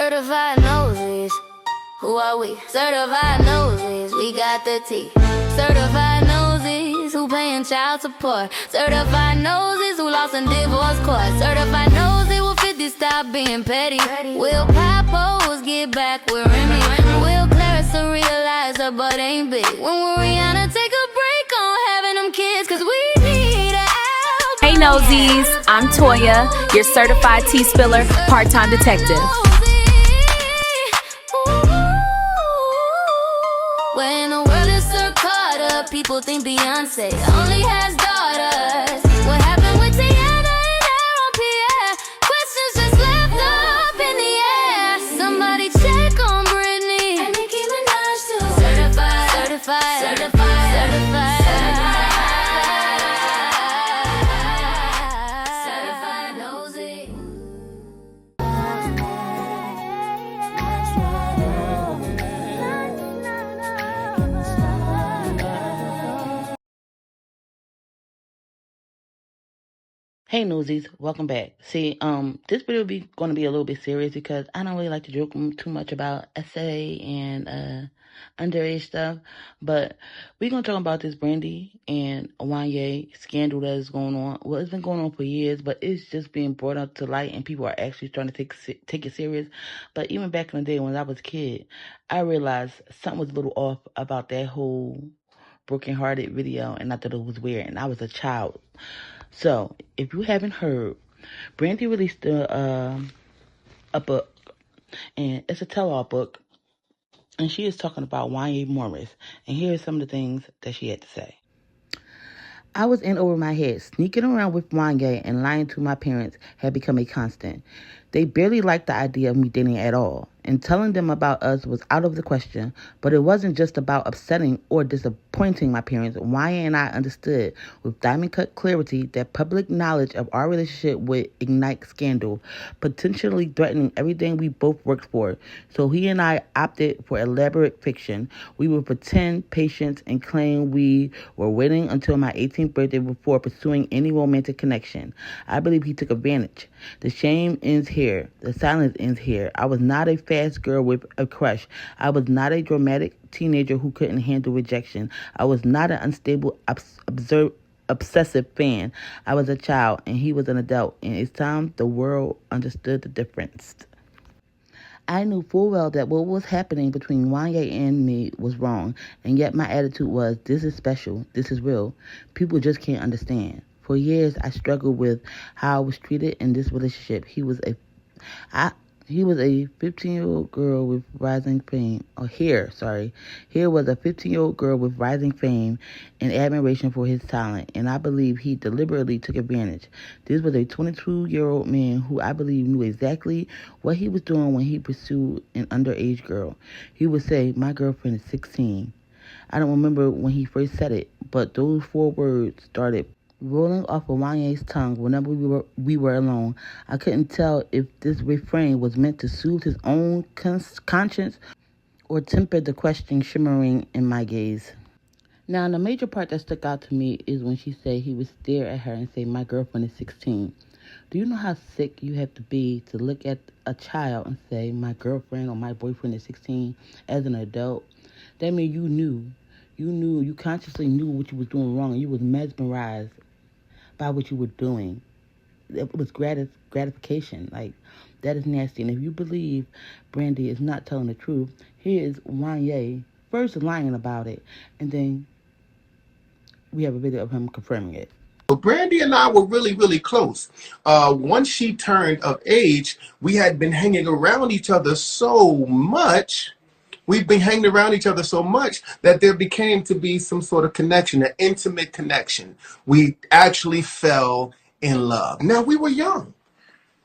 Certified nosies. Who are we? Certified nosies. We got the T. Certified nosies who paying child support. Certified nosies who lost in divorce court. Certified nosies will 50 stop being petty. Will Papos get back with Remy? Will Clarissa realize her butt ain't big? When will Rihanna take a break on having them kids? Cause we need a album. Hey nosies, I'm Toya, your certified tea spiller, part-time detective. When the world is so caught up, people think Beyonce only has daughters. What happened with Tiana and Aaron Pierre? Questions just left up in the air. Somebody check on Britney and Nicki Minaj too. Certified, certified, certified, certified, certified nosy. Hey newsies, welcome back. See, this video going to be a little bit serious because I don't really like to joke too much about SA and underage stuff, but we're gonna talk about this Brandy and Wanya scandal that is going on. Well, it's been going on for years, but it's just being brought up to light, and people are actually starting to take it serious. But even back in the day when I was a kid, I realized something was a little off about that whole broken-hearted video, and I thought it was weird, and I was a child. So, if you haven't heard, Brandy released a book, and it's a tell-all book, and she is talking about Wanya Morris, and here are some of the things that she had to say. I was in over my head. Sneaking around with Wanya and lying to my parents had become a constant. They barely liked the idea of me dating at all, and telling them about us was out of the question. But it wasn't just about upsetting or disappointing my parents. Wanya and I understood with diamond-cut clarity that public knowledge of our relationship would ignite scandal, potentially threatening everything we both worked for. So he and I opted for elaborate fiction. We would pretend patience and claim we were waiting until my 18th birthday before pursuing any romantic connection. I believe he took advantage. The shame ends here. The silence ends here. I was not a fast girl with a crush. I was not a dramatic teenager who couldn't handle rejection. I was not an unstable, obsessive fan. I was a child, and he was an adult, and it's time the world understood the difference. I knew full well that what was happening between Wanya and me was wrong, and yet my attitude was, this is special, this is real. People just can't understand. For years, I struggled with how I was treated in this relationship. He was a 15-year-old girl with rising fame. Here was a 15-year-old girl with rising fame and admiration for his talent, and I believe he deliberately took advantage. This was a 22-year-old man who I believe knew exactly what he was doing when he pursued an underage girl. He would say, "My girlfriend is 16. I don't remember when he first said it, but those 4 words started rolling off of Wanya's tongue whenever we were alone. I couldn't tell if this refrain was meant to soothe his own conscience or temper the question shimmering in my gaze. Now, the major part that stuck out to me is when she said he would stare at her and say, "My girlfriend is 16. Do you know how sick you have to be to look at a child and say, "My girlfriend or my boyfriend is 16" as an adult? That means you consciously knew what you was doing wrong, and you was mesmerized by what you were doing. It was gratification. Like, that is nasty. And if you believe Brandy is not telling the truth, here is Wanya first lying about it, and then we have a video of him confirming it. Brandy and I were really, really close. Once she turned of age, we had been hanging around each other so much. We've been hanging around each other so much that there became to be some sort of connection, an intimate connection. We actually fell in love. Now, we were young.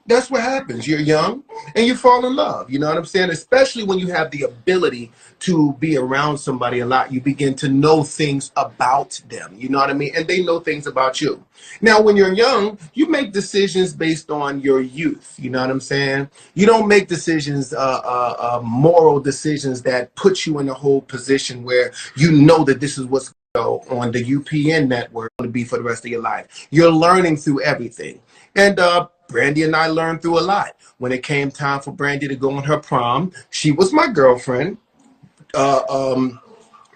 That's what happens. You're young and you fall in love. You know what I'm saying? Especially when you have the ability to be around somebody a lot, you begin to know things about them. You know what I mean? And they know things about you. Now, when you're young, you make decisions based on your youth. You know what I'm saying? You don't make decisions, moral decisions that put you in a whole position where you know that this is what's on the UPN network to be for the rest of your life. You're learning through everything. And Brandy and I learned through a lot. When it came time for Brandy to go on her prom, she was my girlfriend. Uh, um,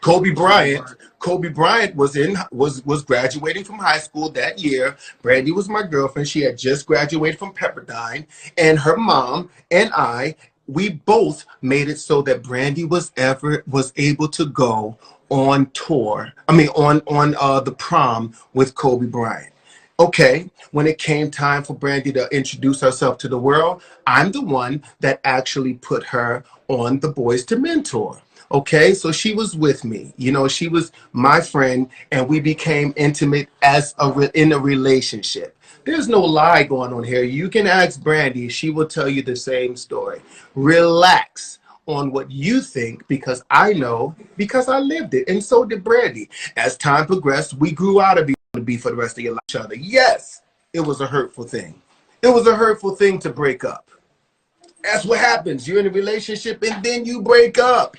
Kobe Bryant. Kobe Bryant was graduating from high school that year. Brandy was my girlfriend. She had just graduated from Pepperdine, and her mom and I, we both made it so that Brandy was able to go on tour. I mean, on the prom with Kobe Bryant. Okay, when it came time for Brandy to introduce herself to the world, I'm the one that actually put her on the Boys to Men tour. Okay, so she was with me. You know, she was my friend, and we became intimate in a relationship. There's no lie going on here. You can ask Brandy; she will tell you the same story. Relax on what you think because I know because I lived it, and so did Brandy. As time progressed, we grew out of to be for the rest of your life. Each other. Yes, it was a hurtful thing. It was a hurtful thing to break up. That's what happens. You're in a relationship and then you break up.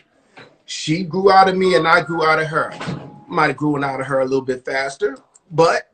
She grew out of me and I grew out of her. Might have grown out of her a little bit faster, but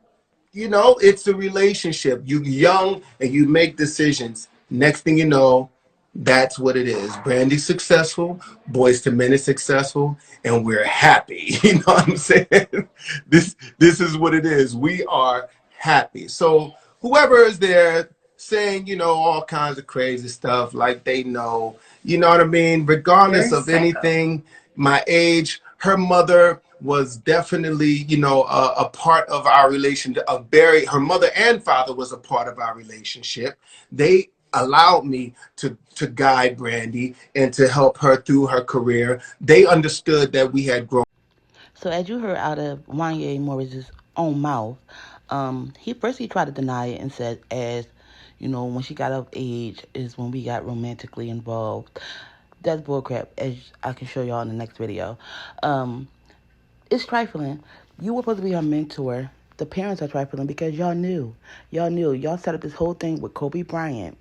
you know, it's a relationship. You're young and you make decisions. Next thing you know, that's what it is. Brandy's successful, Boys to Men is successful, and we're happy. You know what I'm saying? This is what it is. We are happy. So whoever is there saying, you know, all kinds of crazy stuff like they know, you know what I mean? Regardless of anything, my age, her mother was definitely, you know, a part of our relationship. Her mother and father was a part of our relationship. They allowed me to guide Brandy and to help her through her career. They understood that we had grown. So as you heard out of Wanya Morris's own mouth, he tried to deny it and said, as you know, when she got of age is when we got romantically involved. That's bullcrap, as I can show y'all in the next video. It's trifling. You were supposed to be her mentor. The parents are trifling because y'all knew. Y'all set up this whole thing with Kobe Bryant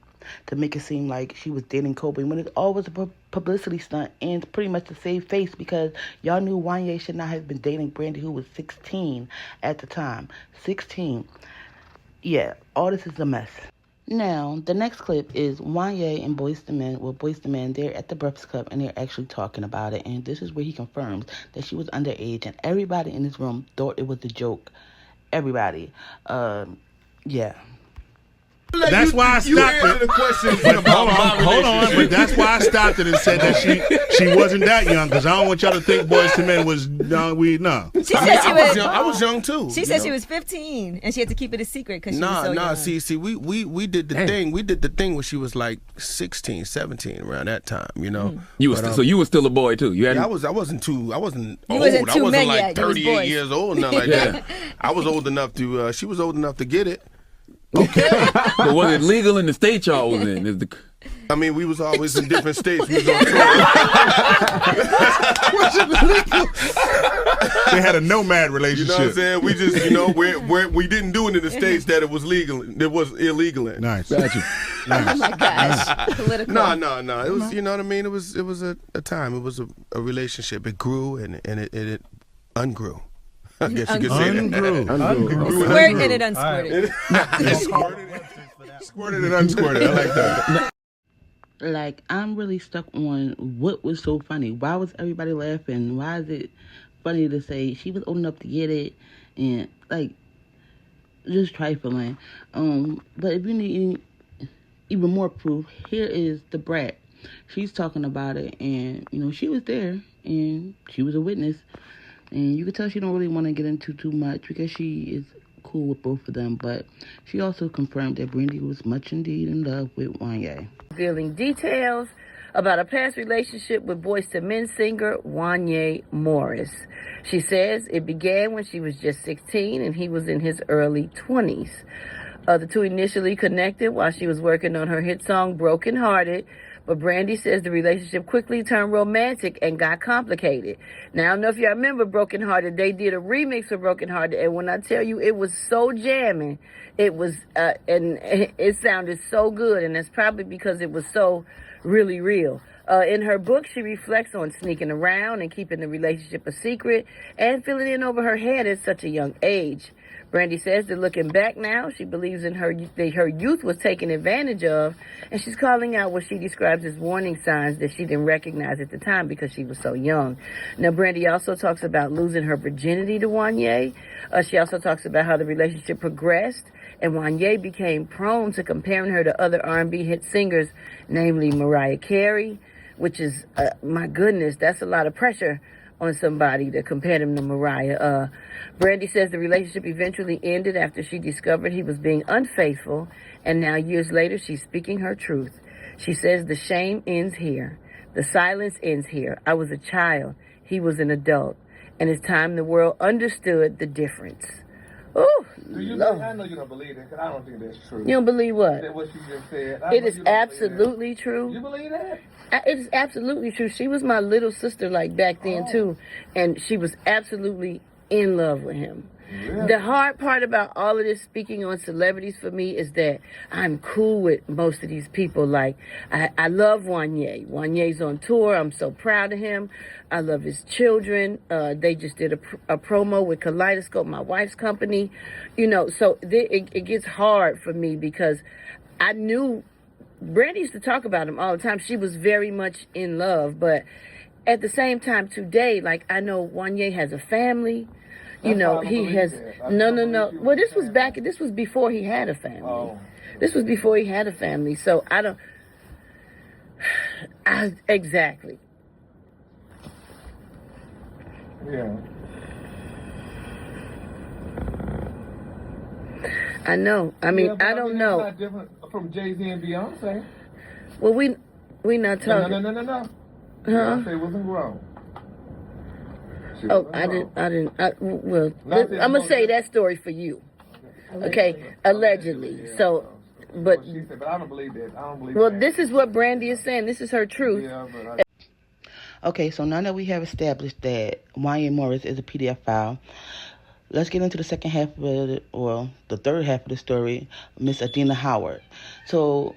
to make it seem like she was dating Kobe when it all was a publicity stunt and pretty much to save face because y'all knew Wanya should not have been dating Brandy, who was 16 at the time. 16. Yeah, all this is a mess. Now, the next clip is Wanya and Boyz II Men. Well, Boyz II Men, they're at the Breakfast Club and they're actually talking about it. And this is where he confirms that she was underage. And everybody in this room thought it was a joke. Everybody. Yeah. That's why I stopped it. But hold on. But that's why I stopped it and said that she wasn't that young because I don't want y'all to think Boyz II Men was young. No. She said I was young too. She said she was 15 and she had to keep it a secret because she was so young. See, we did the thing. We did the thing when she was like 16, 17 around that time. You know. You was so you were still a boy too. You I wasn't old. I wasn't like 38 years old. Nothing like that. I was old enough to. She was old enough to get it. Okay. But was it legal in the state y'all was in? I mean, we was always in different states. We was on tour. They had a nomad relationship. You know what I'm saying? We just, you know, we didn't do it in the states that it was legal. It was illegal in. Nice. Got you. Oh my gosh. Political. No. It was, you know what I mean? It was a time. It was a relationship. It grew and it ungrew. I guess you could say that. Squirt and it unsquirted. Squirted and unsquirted. I like that. Like, I'm really stuck on what was so funny. Why was everybody laughing? Why is it funny to say she was old enough to get it? And, like, just trifling. But if you need even more proof, here is the brat. She's talking about it, and, you know, she was there, and she was a witness. And you can tell she don't really want to get into too much because she is cool with both of them. But she also confirmed that Brandy was much indeed in love with Wanya. Revealing details about a past relationship with Boyz II Men singer Wanya Morris. She says it began when she was just 16 and he was in his early 20s. The two initially connected while she was working on her hit song Broken Hearted. But Brandy says the relationship quickly turned romantic and got complicated. Now, I don't know if y'all remember Broken Hearted. They did a remix of Broken Hearted, and when I tell you it was so jamming, it was, and it sounded so good, and that's probably because it was so really real. In her book, she reflects on sneaking around and keeping the relationship a secret and filling in over her head at such a young age. Brandy says that looking back now, she believes in her youth was taken advantage of, and she's calling out what she describes as warning signs that she didn't recognize at the time because she was so young. Now, Brandy also talks about losing her virginity to Wanya. She also talks about how the relationship progressed, and Wanya became prone to comparing her to other R&B hit singers, namely Mariah Carey, which is, my goodness, that's a lot of pressure on somebody to compare them to Mariah. Brandy says the relationship eventually ended after she discovered he was being unfaithful, and now years later she's speaking her truth. She says the shame ends here. The silence ends here. I was a child. He was an adult. And it's time the world understood the difference. Oh, I know you don't believe that, because I don't think that's true. You don't believe what? That what you just said. It is absolutely true. You believe that? It is absolutely true. She was my little sister, like, back then, too. And she was absolutely in love with him. Really? The hard part about all of this, speaking on celebrities for me, is that I'm cool with most of these people. Like, I love Wanya. Wanya's on tour. I'm so proud of him. I love his children. They just did a promo with Kaleidoscope, my wife's company. You know, so it gets hard for me because I knew Brandy used to talk about him all the time. She was very much in love. But at the same time today, like, I know Wanya has a family. You know, he has no. Well, this was before he had a family. Oh. This was before he had a family. So exactly. Yeah. I know. I mean, I don't know. It's not different from Jay-Z and Beyonce. Well, we not talking. No. Huh? Beyonce wasn't grown. Oh, I didn't. Well, I'm gonna say that story for you. Okay, allegedly. So, but she said, but I don't believe that. Well, this is what Brandy is saying. This is her truth. Yeah, Okay, so now that we have established that Wanya Morris is a PDF file, let's get into the second half of it, or the third half of the story, Miss Adina Howard. So,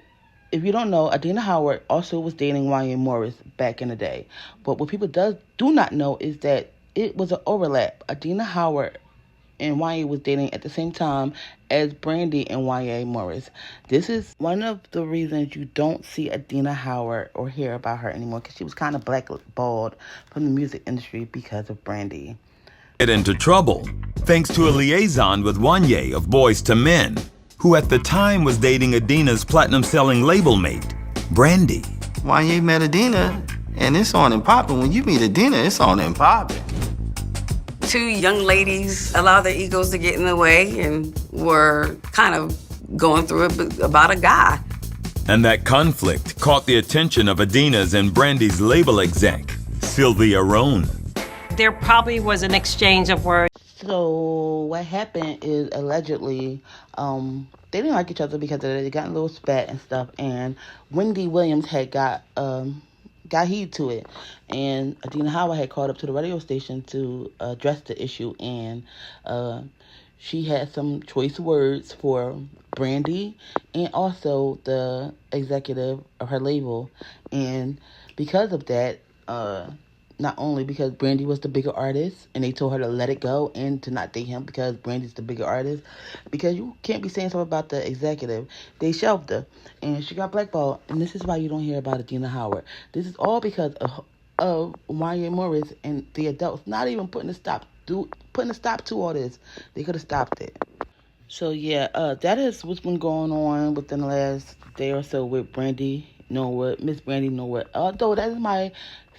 if you don't know, Adina Howard also was dating Wanya Morris back in the day. But what people do not know is that it was an overlap. Adina Howard and Wanya was dating at the same time as Brandy and Wanya Morris. This is one of the reasons you don't see Adina Howard or hear about her anymore, because she was kind of blackballed from the music industry because of Brandy. Get into trouble thanks to a liaison with Wanya of Boyz II Men, who at the time was dating Adina's platinum-selling label mate, Brandy. Wanya met Adina, and it's on and popping. When you meet Adina, it's on and popping. Two young ladies allowed their egos to get in the way and were kind of going through it about a guy. And that conflict caught the attention of Adina's and Brandy's label exec, Sylvia Rohn. There probably was an exchange of words. So what happened is, allegedly, they didn't like each other because they got a little spat and stuff, and Wendy Williams had got heed to it, and Adina Howard had called up to the radio station to address the issue, and she had some choice words for Brandy and also the executive of her label, and because of that, not only because Brandy was the bigger artist and they told her to let it go and to not date him because Brandy's the bigger artist, because you can't be saying something about the executive. They shelved her and she got blackballed, and this is why you don't hear about Adina Howard. This is all because of Wanya Morris and the adults not even putting a stop to all this. They could have stopped it. So yeah, that is what's been going on within the last day or so with Miss Brandy Norwood. Although that is my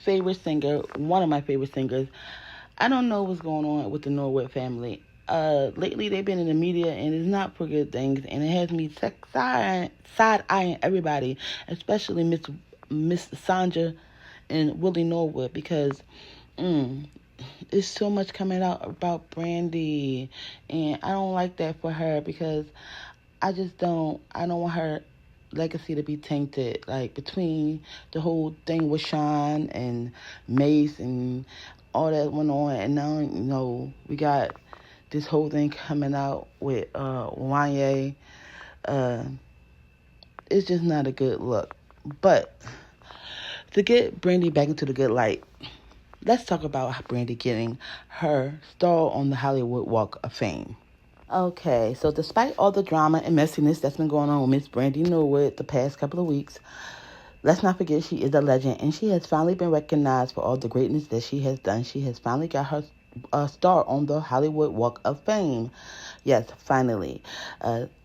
favorite singer, one of my favorite singers, I don't know what's going on with the Norwood family. Lately they've been in the media and it's not for good things, and it has me side-eyeing everybody, especially Miss Sandra and Willie Norwood, because there's so much coming out about Brandy, and I don't like that for her, because I don't want her legacy to be tainted, like between the whole thing with Sean and Mace and all that went on, and now we got this whole thing coming out with Wanya. It's just not a good look. But to get Brandy back into the good light, let's talk about Brandy getting her star on the Hollywood Walk of Fame. Okay, so despite all the drama and messiness that's been going on with Miss Brandy Norwood the past couple of weeks, let's not forget she is a legend, and she has finally been recognized for all the greatness that she has done. She has finally got her star on the Hollywood Walk of Fame. Yes, finally.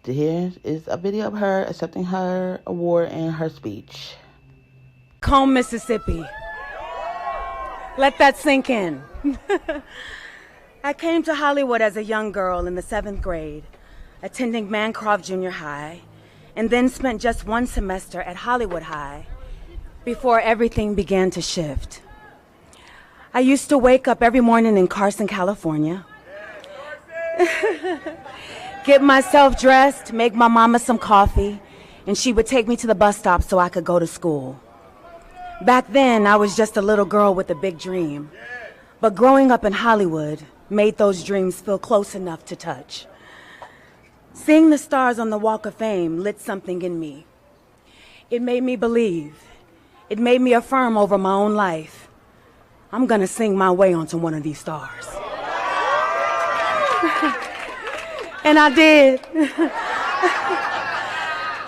Here is a video of her accepting her award and her speech. Combe, Mississippi. Let that sink in. I came to Hollywood as a young girl in the 7th grade, attending Mancroft Junior High, and then spent just one semester at Hollywood High before everything began to shift. I used to wake up every morning in Carson, California, get myself dressed, make my mama some coffee, and she would take me to the bus stop so I could go to school. Back then, I was just a little girl with a big dream, but growing up in Hollywood made those dreams feel close enough to touch. Seeing the stars on the Walk of Fame lit something in me. It made me believe. It made me affirm over my own life. I'm gonna sing my way onto one of these stars. And I did.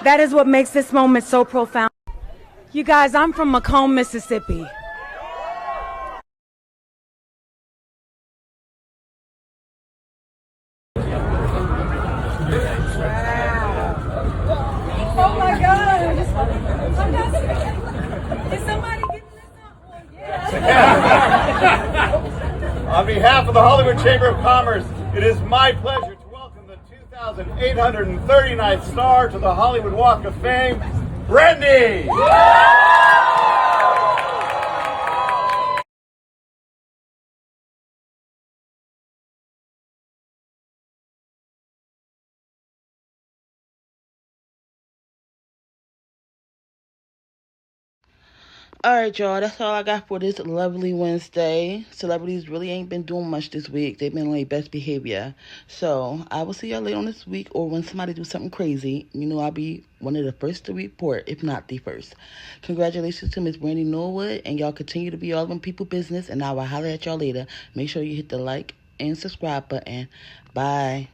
That is what makes this moment so profound. You guys, I'm from Macomb, Mississippi. Oh my God! Is somebody getting this up? On behalf of the Hollywood Chamber of Commerce, it is my pleasure to welcome the 2,839th star to the Hollywood Walk of Fame, Brandy! Alright, y'all, that's all I got for this lovely Wednesday. Celebrities really ain't been doing much this week. They've been on their best behavior. So, I will see y'all later on this week, or when somebody do something crazy. You know, I'll be one of the first to report, if not the first. Congratulations to Miss Brandy Norwood, and y'all continue to be all in people business, and I will holler at y'all later. Make sure you hit the like and subscribe button. Bye.